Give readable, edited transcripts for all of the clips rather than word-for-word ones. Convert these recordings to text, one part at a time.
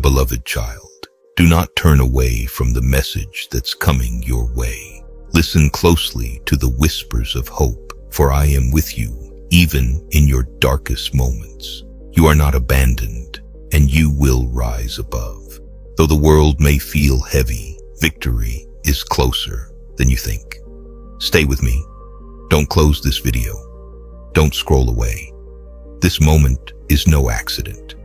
beloved child, do not turn away from the message that's coming your way. Listen closely to the whispers of hope, for I am with you, even in your darkest moments. You are not abandoned, and you will rise above. Though the world may feel heavy, victory is closer than you think. Stay with me. Don't close this video. Don't scroll away. This moment is no accident.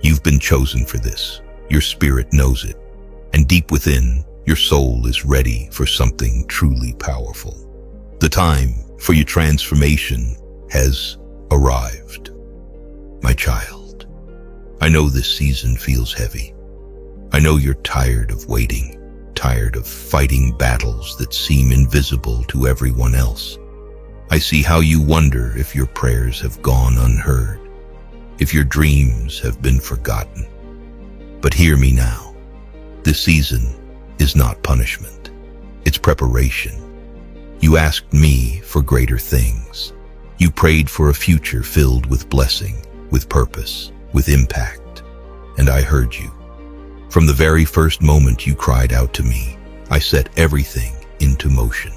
You've been chosen for this. Your spirit knows it. And deep within, your soul is ready for something truly powerful. The time for your transformation has arrived. My child, I know this season feels heavy. I know you're tired of waiting, tired of fighting battles that seem invisible to everyone else. I see how you wonder if your prayers have gone unheard, if your dreams have been forgotten. But hear me now. This season is not punishment. It's preparation. You asked me for greater things. You prayed for a future filled with blessing, with purpose, with impact. And I heard you. From the very first moment you cried out to me, I set everything into motion.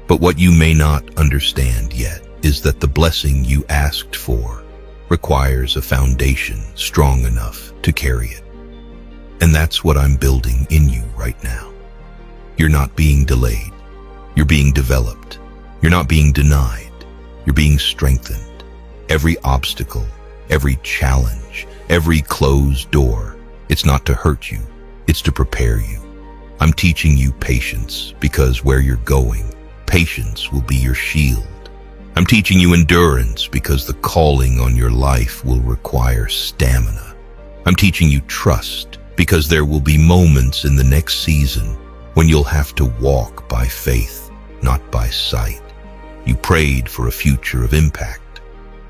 But what you may not understand yet is that the blessing you asked for requires a foundation strong enough to carry it. And that's what I'm building in you right now. You're not being delayed. You're being developed. You're not being denied. You're being strengthened. Every obstacle, every challenge, every closed door, it's not to hurt you, it's to prepare you. I'm teaching you patience because where you're going, patience will be your shield. I'm teaching you endurance because the calling on your life will require stamina. I'm teaching you trust because there will be moments in the next season when you'll have to walk by faith, not by sight. You prayed for a future of impact,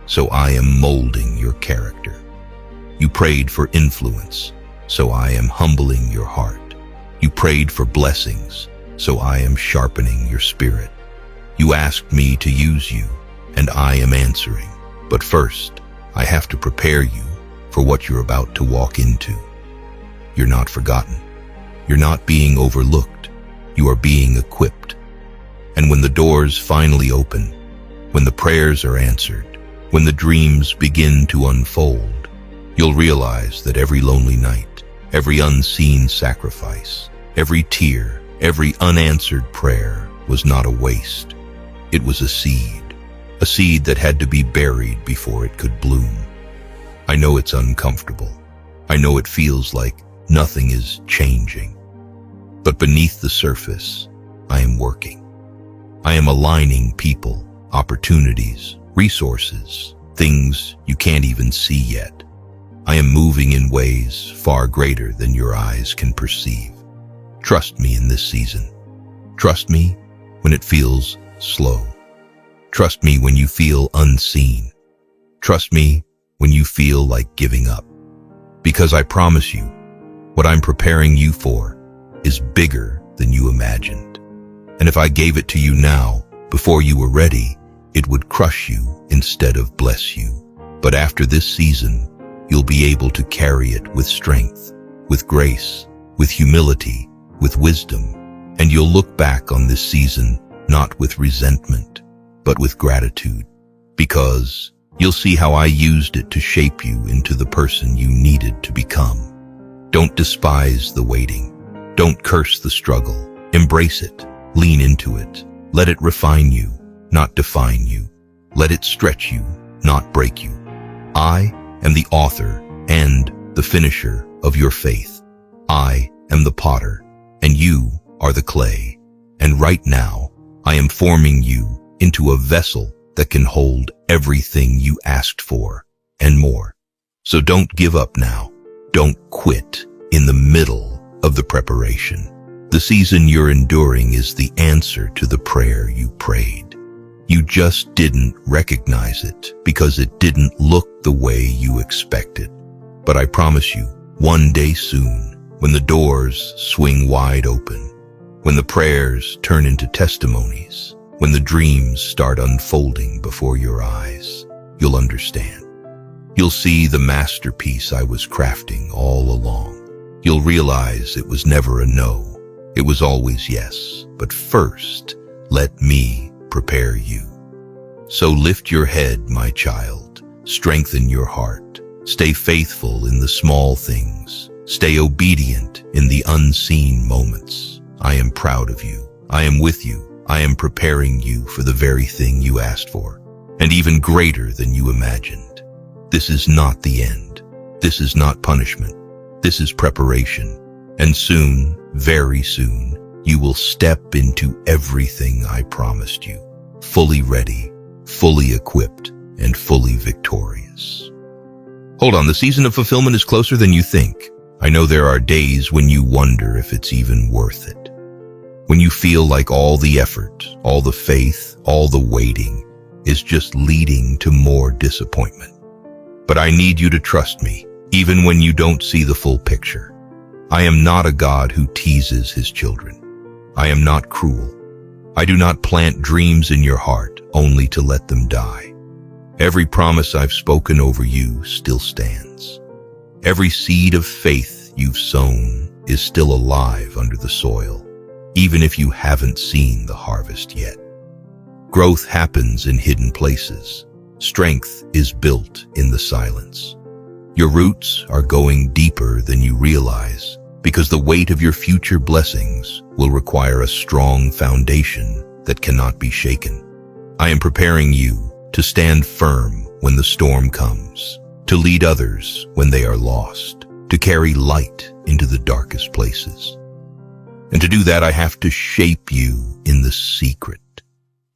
so I am molding your character. You prayed for influence, so I am humbling your heart. You prayed for blessings, so I am sharpening your spirit. You asked me to use you, and I am answering. But first, I have to prepare you for what you're about to walk into. You're not forgotten. You're not being overlooked. You are being equipped. And when the doors finally open, when the prayers are answered, when the dreams begin to unfold, you'll realize that every lonely night, every unseen sacrifice, every tear, every unanswered prayer was not a waste. It was a seed that had to be buried before it could bloom. I know it's uncomfortable. I know it feels like nothing is changing. But beneath the surface, I am working. I am aligning people, opportunities, resources, things you can't even see yet. I am moving in ways far greater than your eyes can perceive. Trust me in this season. Trust me when it feels slow. Trust me when you feel unseen. Trust me when you feel like giving up. Because I promise you, what I'm preparing you for is bigger than you imagined. And if I gave it to you now, before you were ready, it would crush you instead of bless you. But after this season, you'll be able to carry it with strength, with grace, with humility, with wisdom. And you'll look back on this season not with resentment, but with gratitude, because you'll see how I used it to shape you into the person you needed to become. Don't despise the waiting. Don't curse the struggle. Embrace it. Lean into it. Let it refine you, not define you. Let it stretch you, not break you. I am the author and the finisher of your faith. I am the potter, and you are the clay. And right now, I am forming you into a vessel that can hold everything you asked for and more. So don't give up now. Don't quit in the middle of the preparation. The season you're enduring is the answer to the prayer you prayed. You just didn't recognize it because it didn't look the way you expected. But I promise you, one day soon, when the doors swing wide open, when the prayers turn into testimonies, when the dreams start unfolding before your eyes, you'll understand. You'll see the masterpiece I was crafting all along. You'll realize it was never a no. It was always yes. But first, let me prepare you. So lift your head, my child. Strengthen your heart. Stay faithful in the small things. Stay obedient in the unseen moments. I am proud of you. I am with you. I am preparing you for the very thing you asked for, and even greater than you imagined. This is not the end. This is not punishment. This is preparation. And soon, very soon, you will step into everything I promised you, fully ready, fully equipped, and fully victorious. Hold on, the season of fulfillment is closer than you think. I know there are days when you wonder if it's even worth it. When you feel like all the effort, all the faith, all the waiting is just leading to more disappointment. But I need you to trust me, even when you don't see the full picture. I am not a God who teases his children. I am not cruel. I do not plant dreams in your heart only to let them die. Every promise I've spoken over you still stands. Every seed of faith you've sown is still alive under the soil, even if you haven't seen the harvest yet. Growth happens in hidden places. Strength is built in the silence. Your roots are going deeper than you realize because the weight of your future blessings will require a strong foundation that cannot be shaken. I am preparing you to stand firm when the storm comes, to lead others when they are lost, to carry light into the darkest places. And to do that, I have to shape you in the secret,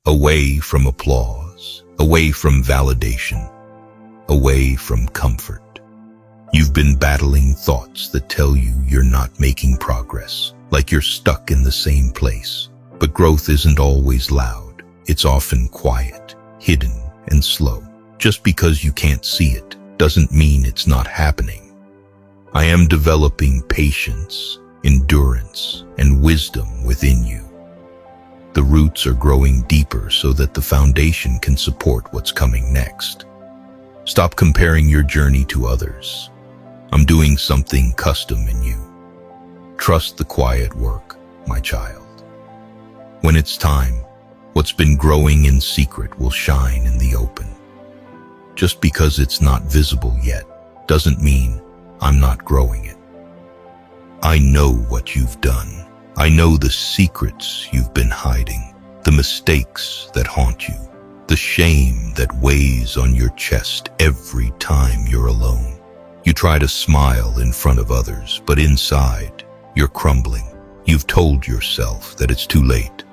away from applause, away from validation, away from comfort. You've been battling thoughts that tell you you're not making progress, like you're stuck in the same place. But growth isn't always loud. It's often quiet, hidden, and slow. Just because you can't see it doesn't mean it's not happening. I am developing patience, endurance, and wisdom within you. The roots are growing deeper so that the foundation can support what's coming next. Stop comparing your journey to others. I'm doing something custom in you. Trust the quiet work, my child. When it's time, what's been growing in secret will shine in the open. Just because it's not visible yet doesn't mean I'm not growing it. I know what you've done. I know the secrets you've been hiding, the mistakes that haunt you, the shame that weighs on your chest every time you're alone. You try to smile in front of others, but inside, you're crumbling. You've told yourself that it's too late,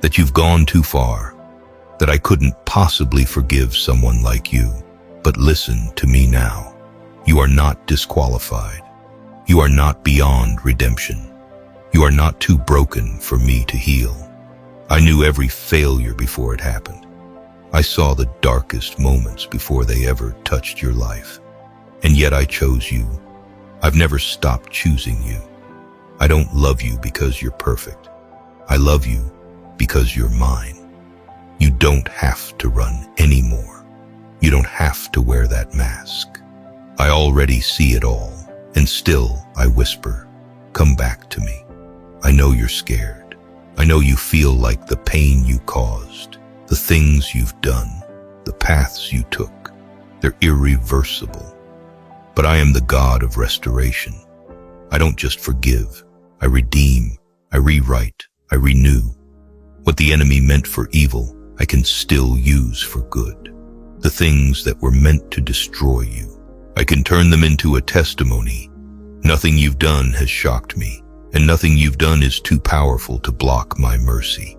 that you've gone too far, that I couldn't possibly forgive someone like you. But listen to me now. You are not disqualified. You are not beyond redemption. You are not too broken for me to heal. I knew every failure before it happened. I saw the darkest moments before they ever touched your life. And yet I chose you. I've never stopped choosing you. I don't love you because you're perfect. I love you because you're mine. You don't have to run anymore. You don't have to wear that mask. I already see it all, and still I whisper, come back to me. I know you're scared. I know you feel like the pain you caused, the things you've done, the paths you took, they're irreversible. But I am the God of restoration. I don't just forgive. I redeem. I rewrite. I renew. What the enemy meant for evil, I can still use for good. The things that were meant to destroy you, I can turn them into a testimony. Nothing you've done has shocked me, and nothing you've done is too powerful to block my mercy.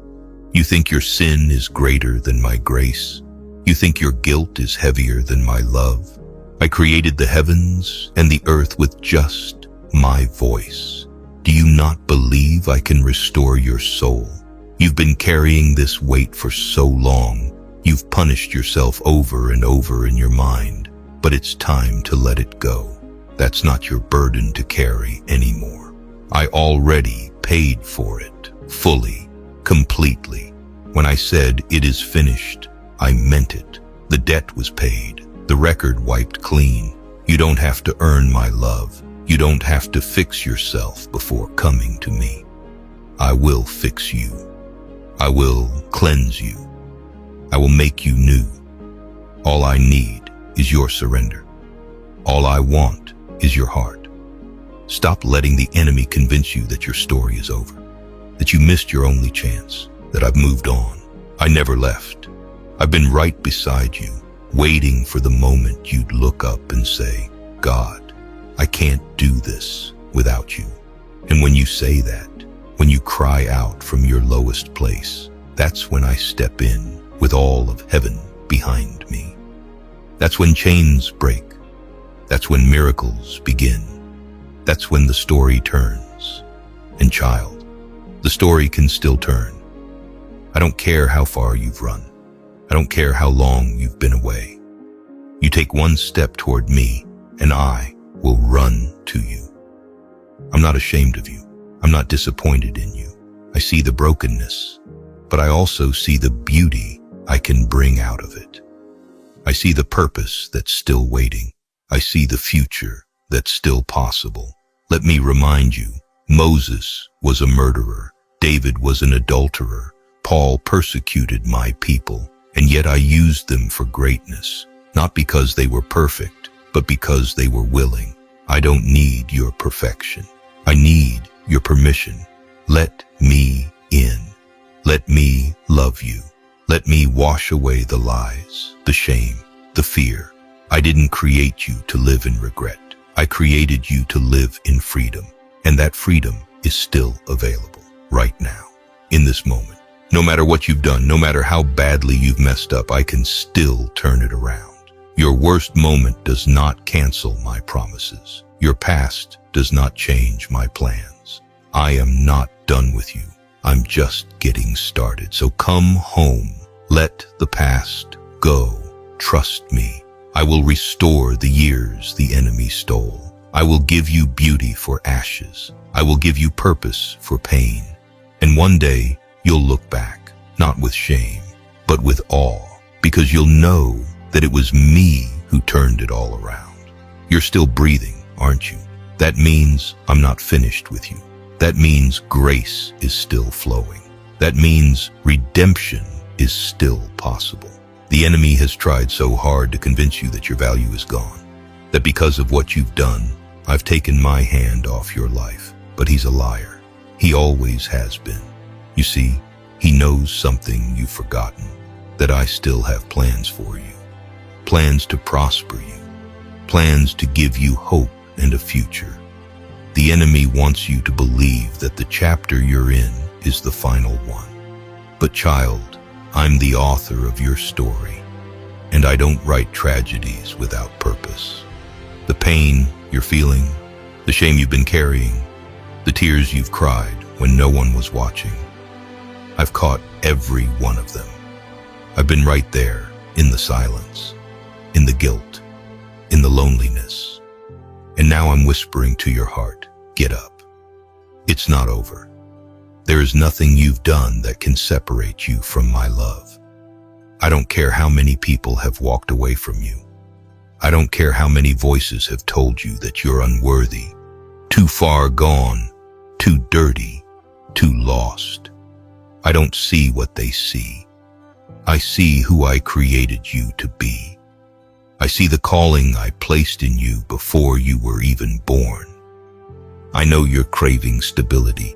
You think your sin is greater than my grace? You think your guilt is heavier than my love? I created the heavens and the earth with just my voice. Do you not believe I can restore your soul? You've been carrying this weight for so long. You've punished yourself over and over in your mind, but it's time to let it go. That's not your burden to carry anymore. I already paid for it, fully, completely. When I said it is finished, I meant it. The debt was paid. the record wiped clean. You don't have to earn my love. You don't have to fix yourself before coming to me. I will fix you. I will cleanse you. I will make you new. All I need is your surrender. All I want is your heart. Stop letting the enemy convince you that your story is over, that you missed your only chance, that I've moved on. I never left. I've been right beside you, waiting for the moment you'd look up and say, God, I can't do this without you. And when you say that, when you cry out from your lowest place, that's when I step in with all of heaven behind me. That's when chains break. That's when miracles begin. That's when the story turns. And child, the story can still turn. I don't care how far you've run. I don't care how long you've been away. You take one step toward me, and I will run to you. I'm not ashamed of you. I'm not disappointed in you. I see the brokenness, but I also see the beauty I can bring out of it. I see the purpose that's still waiting. I see the future that's still possible. Let me remind you, Moses was a murderer. David was an adulterer. Paul persecuted my people, and yet I used them for greatness, not because they were perfect, but because they were willing. I don't need your perfection. I need your permission. Let me in. Let me love you. Let me wash away the lies, the shame, the fear. I didn't create you to live in regret. I created you to live in freedom, and that freedom is still available right now, in this moment. No matter what you've done, no matter how badly you've messed up, I can still turn it around. Your worst moment does not cancel my promises. Your past does not change my plans. I am not done with you. I'm just getting started. So come home. Let the past go. Trust me. I will restore the years the enemy stole. I will give you beauty for ashes. I will give you purpose for pain. And one day, you'll look back, not with shame, but with awe, because you'll know that it was me who turned it all around. You're still breathing, aren't you? That means I'm not finished with you. That means grace is still flowing. That means redemption is still possible. The enemy has tried so hard to convince you that your value is gone, that because of what you've done, I've taken my hand off your life. But he's a liar. He always has been. You see, he knows something you've forgotten, that I still have plans for you, plans to prosper you, plans to give you hope and a future. The enemy wants you to believe that the chapter you're in is the final one. But child, I'm the author of your story, and I don't write tragedies without purpose. The pain you're feeling, the shame you've been carrying, the tears you've cried when no one was watching, I've caught every one of them. I've been right there in the silence, in the guilt, in the loneliness. And now I'm whispering to your heart, get up. It's not over. There is nothing you've done that can separate you from my love. I don't care how many people have walked away from you. I don't care how many voices have told you that you're unworthy, too far gone, too dirty, too lost. I don't see what they see. I see who I created you to be. I see the calling I placed in you before you were even born. I know you're craving stability,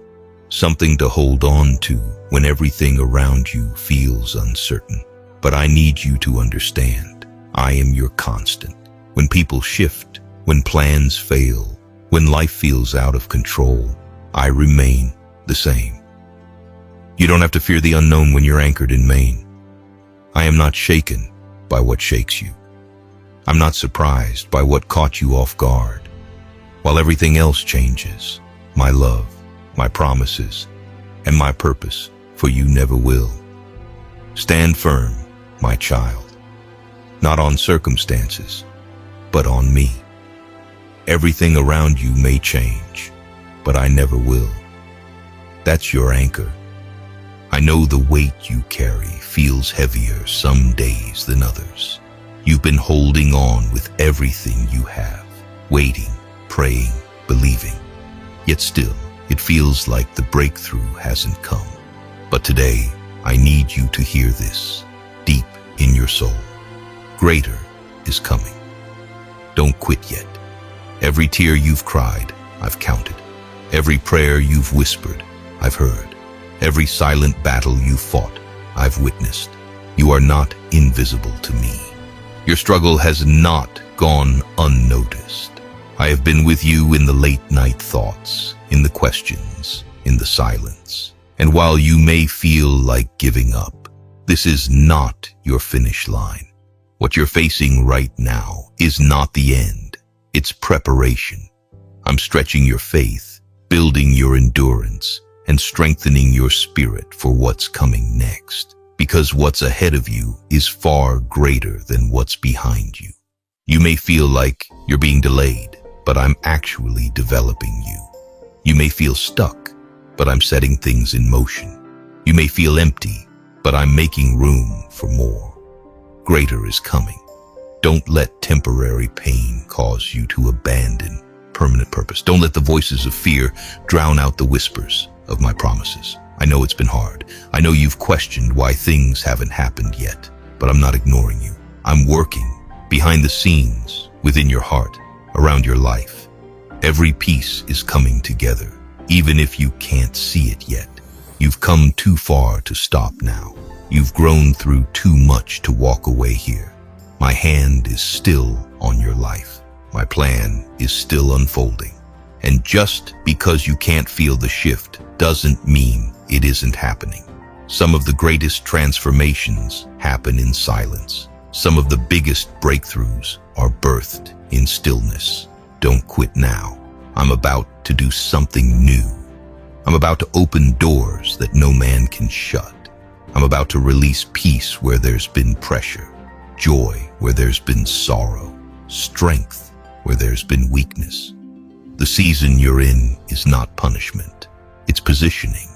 something to hold on to when everything around you feels uncertain. But I need you to understand, I am your constant. When people shift, when plans fail, when life feels out of control, I remain the same. You don't have to fear the unknown when you're anchored in Maine. I am not shaken by what shakes you. I'm not surprised by what caught you off guard. While everything else changes, my love, my promises, and my purpose for you never will. Stand firm, my child, not on circumstances, but on me. Everything around you may change, but I never will. That's your anchor. I know the weight you carry feels heavier some days than others. You've been holding on with everything you have, waiting, praying, believing. Yet still, it feels like the breakthrough hasn't come. But today, I need you to hear this, deep in your soul. Greater is coming. Don't quit yet. Every tear you've cried, I've counted. Every prayer you've whispered, I've heard. Every silent battle you've fought, I've witnessed. You are not invisible to me. Your struggle has not gone unnoticed. I have been with you in the late night thoughts, in the questions, in the silence. And while you may feel like giving up, this is not your finish line. What you're facing right now is not the end. It's preparation. I'm stretching your faith, building your endurance, and strengthening your spirit for what's coming next. Because what's ahead of you is far greater than what's behind you. You may feel like you're being delayed, but I'm actually developing you. You may feel stuck, but I'm setting things in motion. You may feel empty, but I'm making room for more. Greater is coming. Don't let temporary pain cause you to abandon permanent purpose. Don't let the voices of fear drown out the whispers of my promises. I know it's been hard. I know you've questioned why things haven't happened yet, but I'm not ignoring you. I'm working behind the scenes, within your heart, around your life. Every piece is coming together, even if you can't see it yet. You've come too far to stop now. You've grown through too much to walk away here. My hand is still on your life. My plan is still unfolding. And just because you can't feel the shift doesn't mean it isn't happening. Some of the greatest transformations happen in silence. Some of the biggest breakthroughs are birthed in stillness. Don't quit now. I'm about to do something new. I'm about to open doors that no man can shut. I'm about to release peace where there's been pressure, joy where there's been sorrow, strength where there's been weakness. The season you're in is not punishment. It's positioning.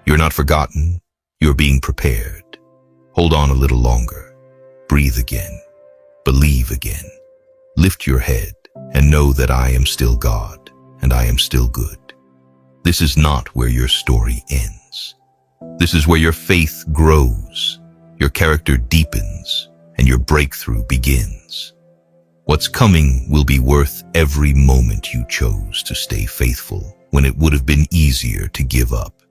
You're not forgotten. You're being prepared. Hold on a little longer. Breathe again. Believe again. Lift your head and know that I am still God and I am still good. This is not where your story ends. This is where your faith grows, your character deepens, and your breakthrough begins. What's coming will be worth every moment you chose to stay faithful when it would have been easier to give up.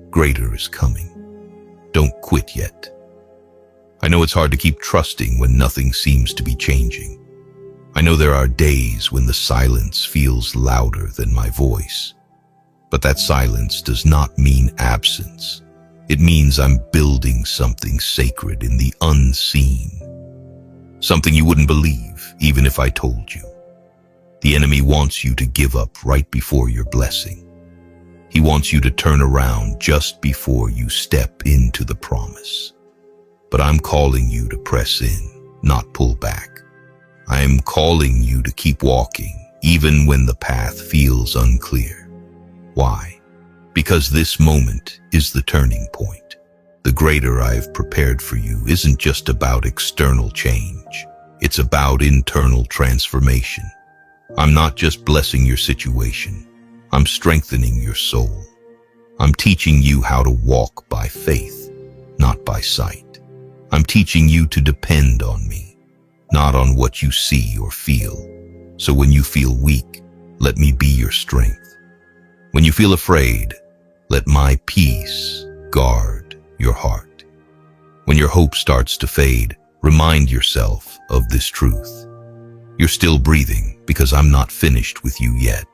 Greater is coming. Don't quit yet. I know it's hard to keep trusting when nothing seems to be changing. I know there are days when the silence feels louder than my voice. But that silence does not mean absence. It means I'm building something sacred in the unseen. Something you wouldn't believe, even if I told you. The enemy wants you to give up right before your blessing. He wants you to turn around just before you step into the promise. But I'm calling you to press in, not pull back. I am calling you to keep walking, even when the path feels unclear. Why? Because this moment is the turning point. The greater I've prepared for you isn't just about external change. It's about internal transformation. I'm not just blessing your situation. I'm strengthening your soul. I'm teaching you how to walk by faith, not by sight. I'm teaching you to depend on me, not on what you see or feel. So when you feel weak, let me be your strength. When you feel afraid, let my peace guard your heart. When your hope starts to fade, remind yourself of this truth. You're still breathing because I'm not finished with you yet.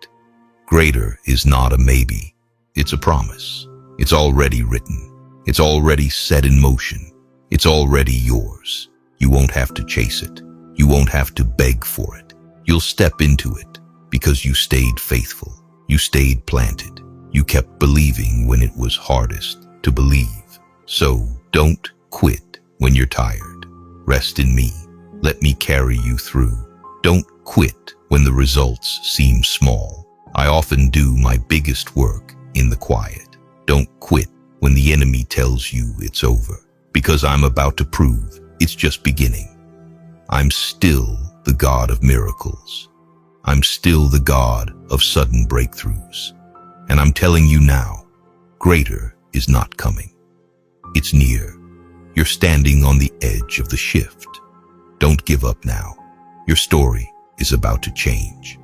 Greater is not a maybe. It's a promise. It's already written. It's already set in motion. It's already yours. You won't have to chase it. You won't have to beg for it. You'll step into it because you stayed faithful. You stayed planted. You kept believing when it was hardest to believe. So don't quit when you're tired. Rest in me. Let me carry you through. Don't quit when the results seem small. I often do my biggest work in the quiet. Don't quit when the enemy tells you it's over, because I'm about to prove it's just beginning. I'm still the God of miracles. I'm still the God of sudden breakthroughs. And I'm telling you now, greater is not coming. It's near. You're standing on the edge of the shift. Don't give up now. Your story is about to change.